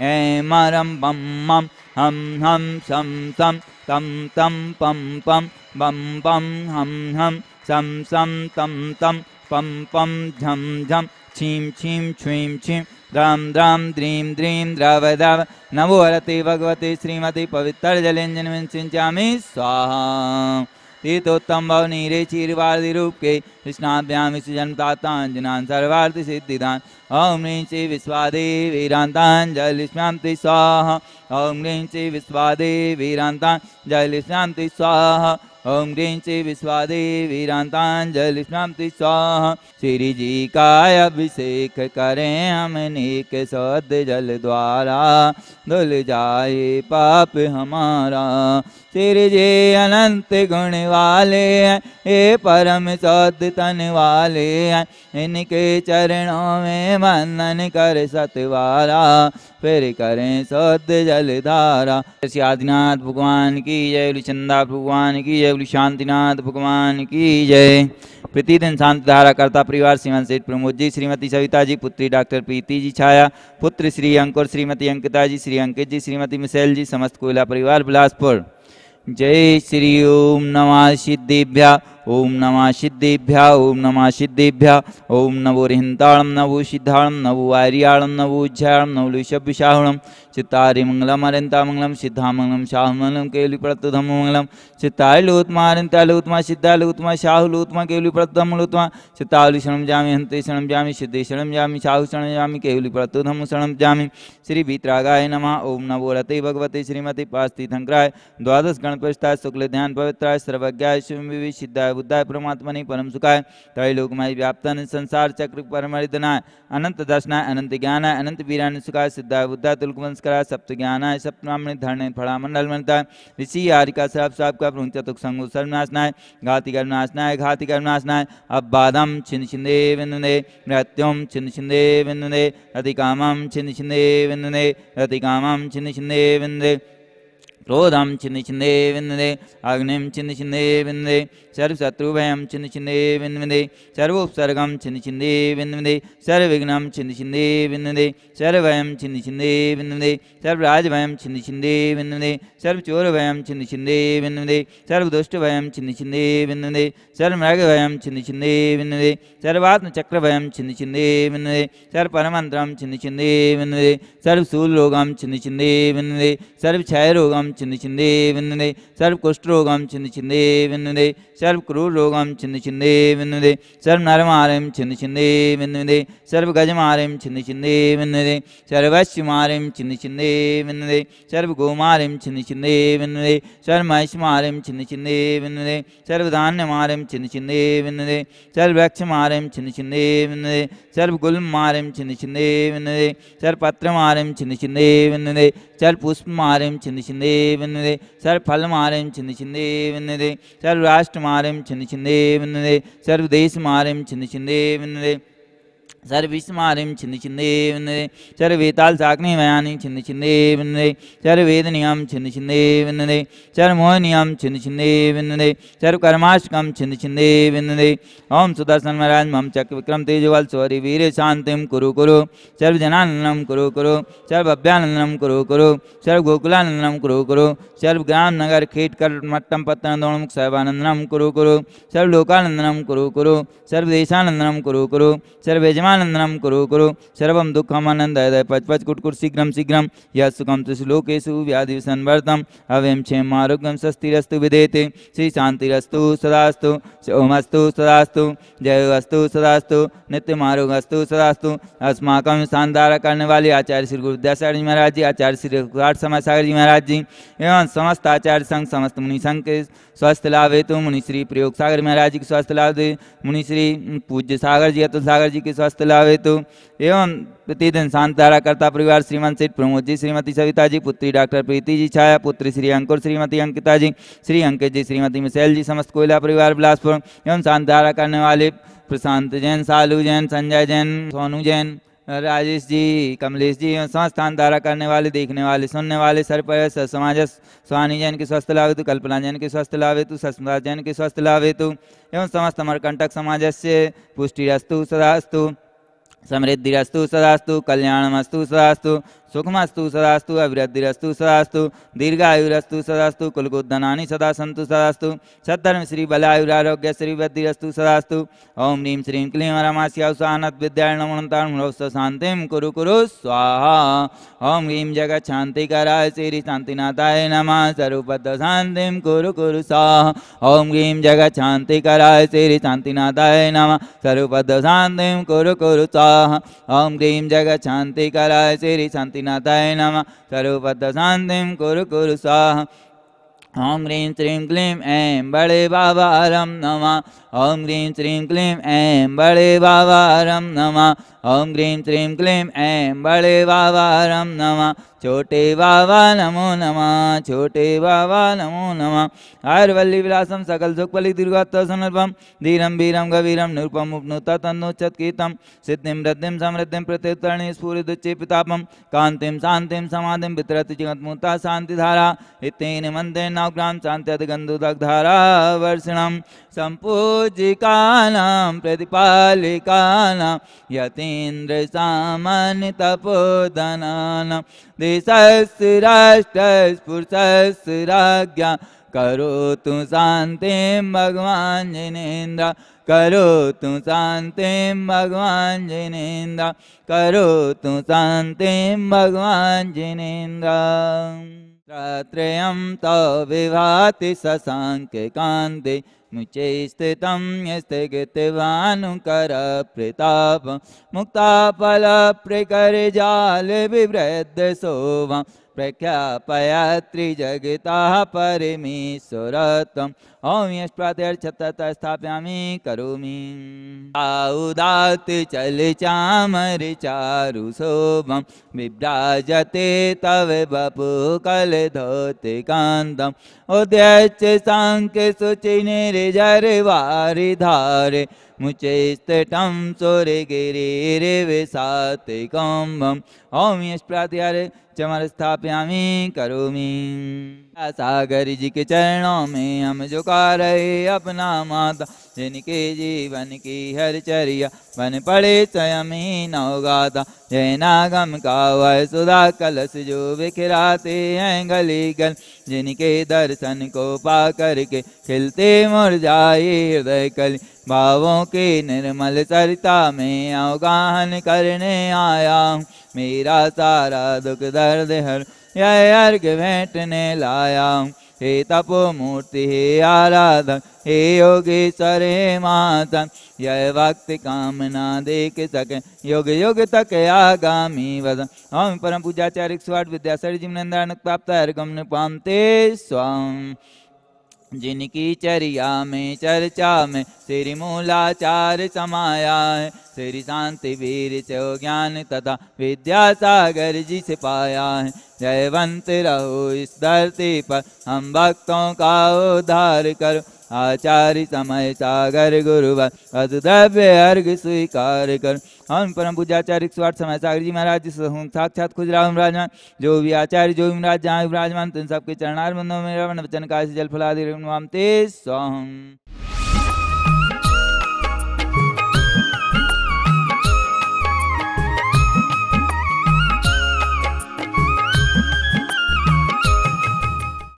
ऐं मरं बं मं हम हम सं सं तं तं पं पं बं बं हम हम सं सं तं तं पं पं झं झं छीं छीं छ्वीं छीं द्रां द्रां द्रीं द्रीं द्रव द्रव नमो हरते भगवते श्रीमते पवित्रजलेञ्जनं सिञ्चामि स्वाहा तीर्थोत्तम भव नीरे चीरवादी रूप के कृष्णाभ्याम जन्मतातांजनान सर्वार्थ सिद्धिदान ओम ह्रीं श्री विश्वादेवी वीरांतांजलिष्म्यान्ति स्वाहा ओम ह्रीं श्री विश्वादेवी वीरांतांजलिष्म्यान्ति स्वाहा ओम ह्रीं श्री विश्वादेवी वीरांतांजलिष्म्यान्ति स्वाहा श्री जी का अभिषेक करें हम नेक सद जल द्वारा धुल जाए पाप हमारा श्री जी अनंत गुण वाले हैं ये परम सद तन वाले हैं इनके चरणों में वंदन कर सतवारा फिर करें सद जलधारा। श्री आदिनाथ भगवान की जय, बोली चंदा भगवान की जय, बोली शांतिनाथ भगवान की जय। प्रतिदिन शांति धारा करता परिवार श्रीमान सेठ प्रमोद जी, श्रीमती सविता जी, पुत्री डॉक्टर प्रीति जी छाया, पुत्र श्री अंकुर, श्रीमती अंकिता जी, श्री अंकित जी, श्रीमती मिसेल जी, समस्त कोयला परिवार बिलासपुर। जय श्री ओम नमः सिद्धिभ्या ओम नमः सिद्धिभ्या ओम नमः सिद्धिभ्या ओम नवो रिहंताणं नवो सिद्धाणं नवो आर्याणं नवो उज्जाणं नवो लुषभ्यशाहुणं चित्तारि मंगलम अरिंता मंगलम सिद्धा मंगलम शाहु मंगलम केवली प्रतधम मंगलम चित्तारि लोत्मा अरिंता लोत्मा सिद्धा लोत्मा शाहु लोत्मा केवली प्रतधम लोत्मा चित्तालि शरणं जामि हन्ते शरणं जामि सिद्धि शरणं जामि शाहु शरणं जामि केवली प्रतधम शरणं जामि। श्री वीतरागाय नमः ओम नमो रते भगवते श्रीमती पास्तीर्थंकराय द्वादश गणपतिष्ठाय शुक्ल ध्यान पवित्राय सर्वज्ञाय शिवविवि सिद्धाय बुद्धाय परमात्मने परम सुखाय त्रैलोकमय व्याप्तन संसार चक्र परमरिदनाय अनंत दर्शनाय अनंत ज्ञानाय अनंत वीरान सुखाय सिद्धाय बुद्धाय तुलकवंशकराय सप्त ज्ञानाय सप्तनामणि धरणे फड़ामंडल मंत्राय ऋषि आरिका श्राप श्राप का प्रभु चतुक संगो सर्वनाशनाय घाति कर्मनाशनाय घाति कर्मनाशनाय अब्बादम छिन्न छिन्दे विन्दुने मृत्युम छिन्न छिन्दे विन्दुने रतिकामं छिन्न छिन्दे विन्दुने रतिकामं छिन्न छिन्दे विन्दुने क्रोधम छिन्न छिन्दे विन्दुने अग्निम छिन्न छिन्दे विन्दुने सर्वशत्रुभयं छिन्न छिन्दे विन्दुने सर्वोपसर्गं छिन्न छिन्दे विन्दुने सर्वविघ्नं छिन्न छिन्दे विन्दुने सर्वभयं छिन्न छिन्दे विन्दुने सर्वराजभयं छिन्न छिन्दे विन्दुने सर्वचोरभयं छिन्न छिन्दे विन्दुने सर्वदुष्टभयं छिन्न छिन्दे विन्दुने सर्वमृगभयं छिन्न छिन्दे विन्दुने सर्वात्मचक्रभयं छिन्न छिन्दे विन्दुने सर्वपरमन्त्रं छिन्न छिन्दे विन्दुने सर्वशूलरोगं छिन्न छिन्दे विन्दुने सर्वक्षयरोगं छिन्न छिन्दे विन्दुने सर्वकुष्ठरोगं छिन्न छिन्दे विन्दुने सर्वक्रूररोगं छिन्न छिन्दे विन्दुने सर्वनरमारं छिन्न छिन्दे विन्दुने सर्वगजमारं छिन्न छिन्दे विन्दुने सर्वस्यमारं छिन्न छिन्दे विन्दुने सर्वगोमारं छिन्न छिन्दे विन्दुने सर्वमहिषमारं छिन्न छिन्दे विन्दुने सर्वधान्यमारं छिन्न छिन्दे विन्दुने सर्ववृक्षमारं छिन्न छिन्दे विन्दुने सर्वगुल्ममारं छिन्न छिन्दे विन्दुने सर्वपत्रमारं छिन्न छिन्दे विन्दुने सर्वपुष्पमारं छिन्न छिन्दे विन्दुने सर्वफलमारं छिन्न छिन्दे विन्दुने सर्वराष्ट्रमारं छिन्न छिन्दे विन्दुने सर्वदेशमारं छिन्न छिन्दे विन्दुने सर्वविस्मारिं छिन्न छिन्दे विन्दुने सर्ववेताल साग्नि वयानि छिन्न छिन्दे विन्दुने सर्ववेदनियं छिन्न छिन्दे विन्दुने सर्वमोहनियं छिन्न छिन्दे विन्दुने सर्वकर्माष्टकं छिन्न छिन्दे विन्दुने ओम सुदर्शन महाराज मम चक्र विक्रम तेजोवल सौरि वीर शांतिम कुरु कुरु सर्वजनानंदनम कुरु कुरु सर्वभव्यानंदनम कुरु कुरु सर्वगोकुलानंदनम कुरु कुरु सर्वग्राम नगर खेटकर मट्टम पत्तन दोणमुख सर्वानंदनम कुरु कुरु सर्वलोकानंदनम कुरु कुरु सर्वदेशानंदनम कुरु कुरु सर्वयजमानंदनम कुरु कुरु सर्वम दुःखमानंद पच पच कुटकुट शीघ्रम शीघ्रम यः सुखम तुषु लोकेषु व्याधि संवर्तम अव्ययं क्षेम आरोग्यम स्वस्तिरस्तु विदेते श्री शांतिरस्तु सदास्तु ओमस्तु सदास्तु जयोस्तु सदास्तु नित्यम आरोग्यस्तु सदास्तु। अस्माकं शानदार करने वाले आचार्य श्री गुरु विद्यासागर जी महाराज जी, आचार्य श्री रघुनाथ समय सागर जी महाराज जी एवं समस्त आचार्य संघ समस्त मुनि संघ के स्वस्थ लाभ हेतु मुनि श्री प्रयोग सागर महाराज जी के स्वस्थ लाभ दे, मुनि श्री पूज्य सागर जी अतुल सागर जी के स्वस्थ लाभ हेतु एवं प्रतिदिन शांत धारा करता परिवार श्रीमान सेठ प्रमोद जी, श्रीमती सविता जी, पुत्री डॉक्टर प्रीति जी छाया, पुत्र श्री अंकुर, श्रीमती अंकिता जी, श्री अंकित जी, श्रीमती मिसेल जी, समस्त कोयला परिवार बिलासपुर एवं शांत धारा करने वाले प्रशांत जैन, सालू जैन, संजय जैन, सोनू जैन, राजेश जी, कमलेश जी एवं समस्त स्थान धारा करने वाले देखने वाले सुनने वाले सरपंच समाज स्वानी जैन के स्वस्थ लाभ हेतु, कल्पना जैन के स्वस्थ लाभ हेतु, सस्मता जैन के स्वस्थ लाभ हेतु एवं समस्त अमरकंटक समाज से पुष्टिरस्तु सदास्तु समृद्धिरस्तु सदास्तु कल्याणमस्तु सदास्तु सुखमस्तु सदास्तु अभिवृद्धिरस्तु सदास्तु दीर्घायुरस्तु सदास्तु कुलकुद्धनानि सदा सन्तु सदास्तु सद्धर्म श्री बलायुरारोग्य श्री वृद्धिरस्तु सदास्तु ओम ह्रीं श्रीं क्लीं वरमास्याउसानत विद्याय नमोऽनन्तान्मोऽस्तु शान्तिं कुरु कुरु स्वाहा ओम ह्रीं जगत् शान्तिकराय श्री शान्तिनाथाय नमः स्वरूपद शान्तिं कुरु कुरु स्वाहा ओम ह्रीं जगत् शान्तिकराय श्री शान्तिनाथाय नमः स्वरूपद शान्तिं कुरु कुरु स्वाहा ओम ह्रीं जगत् शान्तिकराय श्री शान्तिनाथाय नमः स्वरूपद शान्तिं कुरु कुरु स्वाहा ओम ह्रीं श्रीं क्लीं ऐं बड़े बाबारं नमः ओम ह्रीं श्रीं क्लीं ऐं बड़े बाबारं नमः ओम ह्रीं श्रीं क्लीं ऐं बड़े बाबारं नमः छोटे बाबा नमो नमः छोटे बाबा नमो नमः आयुर्वल्ली विलासम सकल सुखपलि दीर्घोत्तरसनल्पम धीरम वीरम गवीरम निरुपम उपनुता तन्नोच्चत्कीर्तम सिद्धिं वृद्धिं समृद्धिं प्रत्युत्तरणी स्फुरिदुच्चेपितापम कांतिं शांतिं समाधिं वितरति जगन्मुक्ता शांतिधारा इत्येन मंत्रेण नवग्राम शान्त्यधिगन्धुदग्धारा वर्षणं सम्पूजिकानां प्रतिपालिकानां यतीन्द्रसामान्यतपोधनानां देशस्य राष्ट्रस्य पुरुषस्य राज्ञा करोतु शान्तिं भगवान् जिनेन्द्र करोतु शान्तिं भगवान् जिनेन्द्र करोतु शान्तिं भगवान् जिनेन्द्र त्रयं तव विभाति शशाङ्के कान्ते मुचे स्थितं स्थगितवानुकर प्रताप मुक्ताफलप्रकरजाल विवृद्ध शोभा प्रख्यापयात्रिजगतः परमेश्वरत्वम् ओम यश प्रातर्छत्तत स्थापयामि करोमि आउदात चल चामर चारु शोभम विभ्राजते तव बपु कल धोते कांतम उद्यच सांक सुचि निर्जरवारि धारे मुचे स्तटम सूर्य गिरि विसाते कौम्बम ओम यश प्रातर् चमर स्थापयामि करोमि सागर जी के चरणों में हम झुका रहे अपना माता जिनके जीवन की हर चर्या बन पड़े स्वयं ही नवगाता जय नागम का वह सुधा कलश जो बिखराते हैं गली गल जिनके दर्शन को पा करके खिलते मुरझाए हृदय कली भावों के निर्मल सरिता में अवगाहन करने आया हूँ मेरा सारा दुख दर्द हर यह अर्घ भेंटने लाया हूँ हे तपो मूर्ति हे आराधक हे योगेश्वर हे मातन यह वक्त कामना देख सके युग युग तक आगामी वदन हम परम पूजाचार्य 108 विद्यासागर जी नंदान प्राप्त अर्घम निपामते स्वाम जिनकी चर्या में चर्चा में श्री मूलाचार समाया है श्री शांति वीर से ज्ञान तथा विद्यासागर जी से पाया है जयवंत रहो इस धरती पर हम भक्तों का उद्धार करो आचार्य समय सागर गुरुवर अद्रव्य अर्घ स्वीकार कर हम परम पूजाचार्य 108 समय सागर जी महाराज जी साक्षात खुजराम विराजमान जो भी आचार्य जो भी महाराज जहाँ विराजमान तीन सबके चरणार बंदों में वचन का जल फलादि स्वाम